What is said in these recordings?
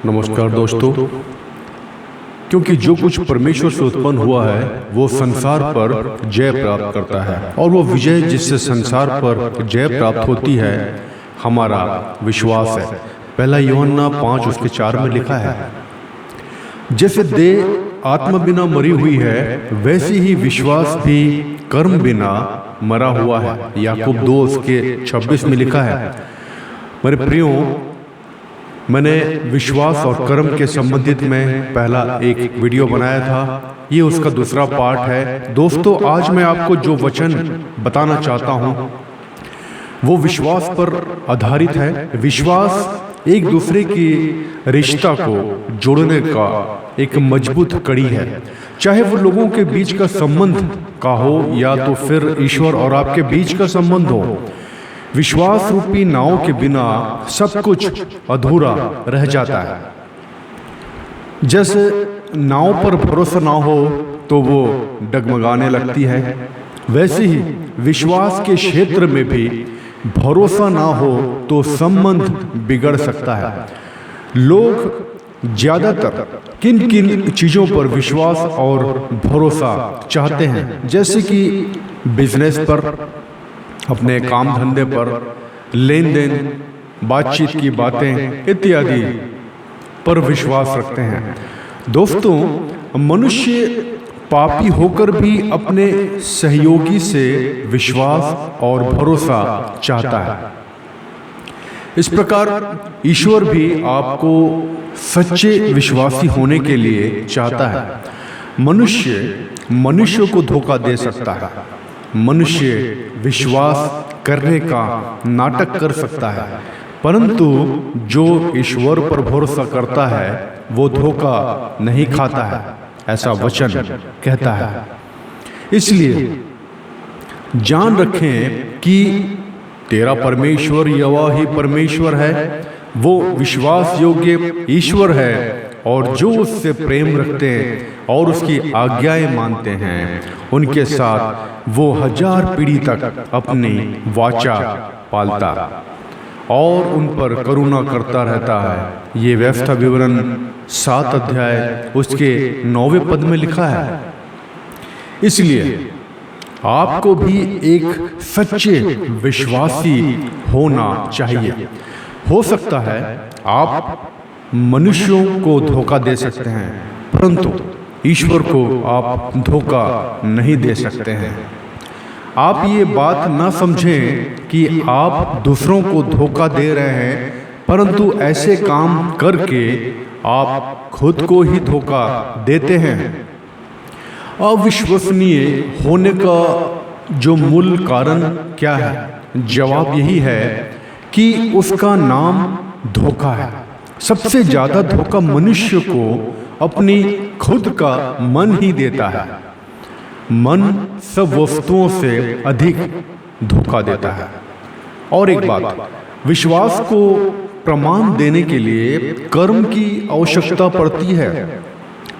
नमस्कार दोस्तों। क्योंकि जो कुछ परमेश्वर से उत्पन्न हुआ है वो संसार पर जय प्राप्त करता है, और वो विजय जिससे संसार पर जय प्राप्त होती है हमारा विश्वास है। पहला यूहन्ना 5:4 में लिखा है, जैसे देह आत्मा बिना मरी हुई है वैसे ही विश्वास भी कर्म बिना मरा हुआ है। याकूब 2:26 में लिखा है। मेरे प्रियो, मैंने विश्वास और कर्म के संबंधित में पहला एक वीडियो बनाया था, ये उसका दूसरा पार्ट है। दोस्तों, आज मैं आपको जो वचन बताना चाहता हूँ वो विश्वास पर आधारित है। विश्वास एक दूसरे की रिश्ता को जोड़ने का एक मजबूत कड़ी है, चाहे वो लोगों के बीच का संबंध का हो या तो फिर ईश्वर और आपके बीच का संबंध हो। विश्वास रूपी नाव के बिना सब कुछ अधूरा रह जाता है। जैसे नाव पर भरोसा ना हो तो वो डगमगाने लगती है, वैसे ही विश्वास के क्षेत्र में भी भरोसा ना हो तो संबंध बिगड़ सकता है। लोग ज्यादातर किन किन चीजों पर विश्वास और भरोसा चाहते हैं, जैसे कि बिजनेस पर, अपने काम धंधे पर, लेन देन, बातचीत की बातें इत्यादि पर विश्वास रखते हैं। दोस्तों, मनुष्य पापी होकर भी अपने सहयोगी से विश्वास और भरोसा चाहता है। इस प्रकार ईश्वर भी आपको सच्चे विश्वासी होने के लिए चाहता है। मनुष्य को धोखा दे सकता है, मनुष्य विश्वास करने का नाटक कर सकता है, परंतु जो ईश्वर पर भरोसा करता है वो धोखा नहीं खाता है, ऐसा वचन कहता है। इसलिए जान रखें कि तेरा परमेश्वर यहोवा ही परमेश्वर है, वो विश्वास योग्य ईश्वर है, और जो उससे प्रेम रखते हैं और उसकी आज्ञाएं मानते हैं उनके साथ वो 1000 पीढ़ी तक अपनी वाचा पालता और उन पर करुणा करता रहता है। ये व्यवस्था विवरण 7 अध्याय उसके 9वें पद में लिखा है। इसलिए आपको भी एक सच्चे विश्वासी होना चाहिए। हो सकता है आप मनुष्यों को धोखा दे सकते हैं, परंतु ईश्वर को आप धोखा नहीं दे सकते हैं। आप ये बात ना समझें कि आप दूसरों को धोखा दे रहे हैं, परंतु ऐसे काम करके आप खुद को ही धोखा देते हैं। अविश्वसनीय होने का जो मूल कारण क्या है? जवाब यही है कि उसका नाम धोखा है। सबसे ज्यादा धोखा मनुष्य को अपनी खुद का मन ही देता है। मन सब वस्तुओं से अधिक धोखा देता है। और एक बात, विश्वास को प्रमाण देने के लिए कर्म की आवश्यकता पड़ती है,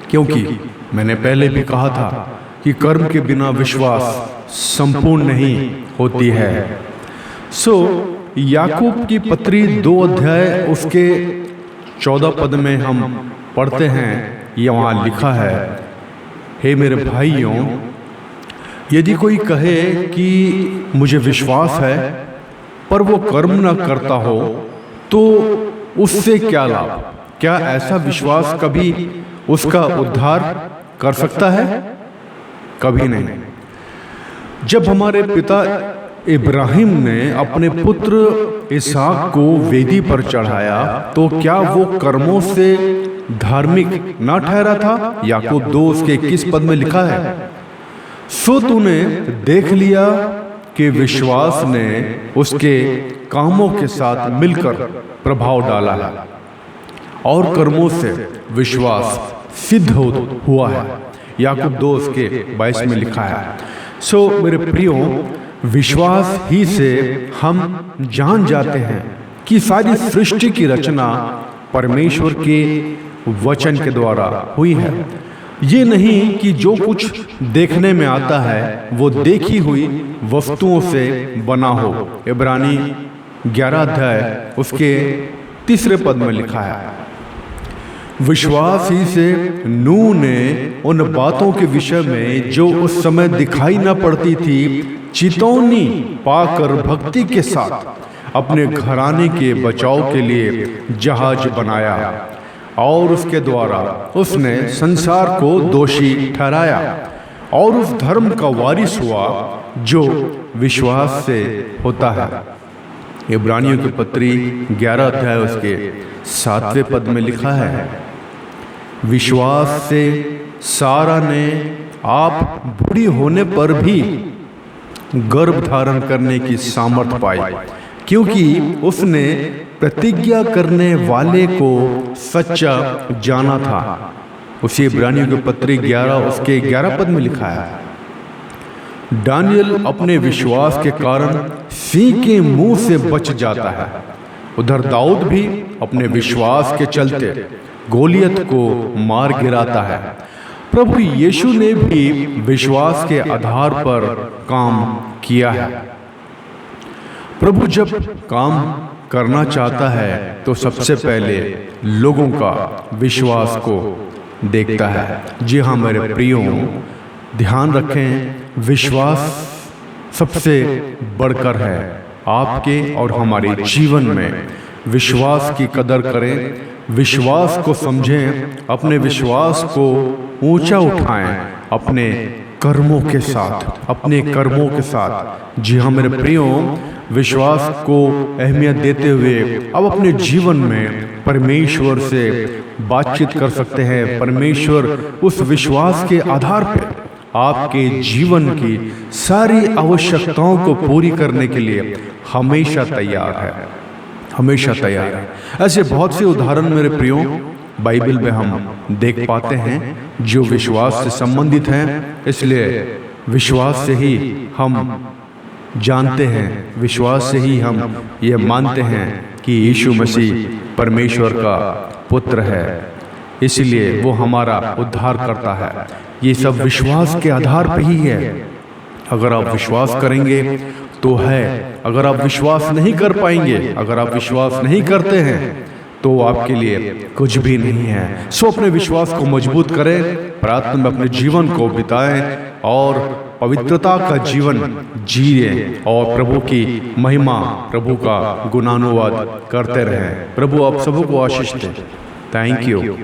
क्योंकि मैंने पहले भी कहा था कि कर्म के बिना विश्वास संपूर्ण नहीं होती है। याकूब की पत्री 2 अध्याय उसके 14 पद में हम पढ़ते हैं, ये वहाँ लिखा है, हे मेरे भाइयों, यदि कोई कहे कि मुझे विश्वास है पर वो कर्म न करता हो तो उससे क्या लाभ? क्या ऐसा विश्वास कभी उसका उद्धार कर सकता है? कभी नहीं। जब हमारे पिता इब्राहिम ने अपने पुत्र इसहाक को वेदी पर चढ़ाया तो क्या वो कर्मों से धार्मिक ना ठहरा था? याकूब 2 उसके 21 पद में लिखा है, सो तूने देख लिया कि विश्वास ने उसके कामों के साथ मिलकर प्रभाव डाला है और कर्मों से विश्वास सिद्ध हुआ है। याकूब 2 उसके 22 में लिखा है। मेरे प्रियो, विश्वास ही से हम जान जाते हैं कि सारी सृष्टि की रचना परमेश्वर के वचन के द्वारा हुई है। ये नहीं कि जो कुछ देखने में आता है वो देखी हुई वस्तुओं से बना हो। इब्रानी 11 अध्याय उसके 3 पद में लिखा है, विश्वास ही से नूह ने उन बातों के विषय में जो उस समय दिखाई न पड़ती थी चेतावनी पाकर भक्ति के साथ अपने घराने के बचाव के लिए जहाज बनाया और उसके द्वारा उसने संसार को दोषी ठहराया और उस धर्म का वारिस हुआ जो विश्वास से होता है। इब्रानियों की पत्री 11 अध्याय उसके 7वें पद में लिखा है, विश्वास से सारा ने आप बूढ़ी होने पर भी गर्भ धारण करने की सामर्थ पाई, क्योंकि उसने प्रतिज्ञा करने वाले को सच्चा जाना था। उसी इब्रानियों की पत्री 11 उसके 11 पद में लिखा है, दानियल अपने विश्वास के कारण सिंह के मुंह से बच जाता है। उधर दाऊद भी अपने विश्वास के चलते गोलियत को मार गिराता है। प्रभु यीशु ने भी विश्वास के आधार पर काम किया है। प्रभु जब काम करना चाहता है तो सबसे पहले लोगों का विश्वास को देखता है। जी हाँ मेरे प्रियो, ध्यान रखें, विश्वास सबसे बढ़कर है। आपके और हमारे जीवन में विश्वास की कदर करें, विश्वास को समझें, अपने विश्वास को ऊंचा उठाएं अपने कर्मों के साथ, अपने कर्मों के साथ। जी हाँ मेरे प्रियो, विश्वास को अहमियत देते हुए अब अपने जीवन में परमेश्वर से बातचीत कर सकते हैं। परमेश्वर उस विश्वास के आधार पर आपके जीवन की सारी आवश्यकताओं को पूरी करने के लिए हमेशा तैयार है, हमेशा तैयार है। ऐसे बहुत से उदाहरण मेरे प्रियो बाइबल में हम देख पाते हैं जो विश्वास से संबंधित हैं। इसलिए विश्वास से ही हम जानते हैं, विश्वास से ही हम ये मानते हैं कि यीशु मसीह परमेश्वर का पुत्र है, इसलिए वो हमारा उद्धार करता है। ये सब विश्वास के आधार पर ही है। अगर आप विश्वास करेंगे तो है, अगर आप विश्वास नहीं कर पाएंगे, अगर आप विश्वास नहीं करते हैं तो आपके लिए कुछ भी नहीं है। सो अपने विश्वास को मजबूत करें, प्रार्थना में अपने जीवन को बिताएं और पवित्रता का जीवन जिए और प्रभु की महिमा, प्रभु का गुणानुवाद करते रहें। प्रभु आप सबको आशीष दे। Thank you.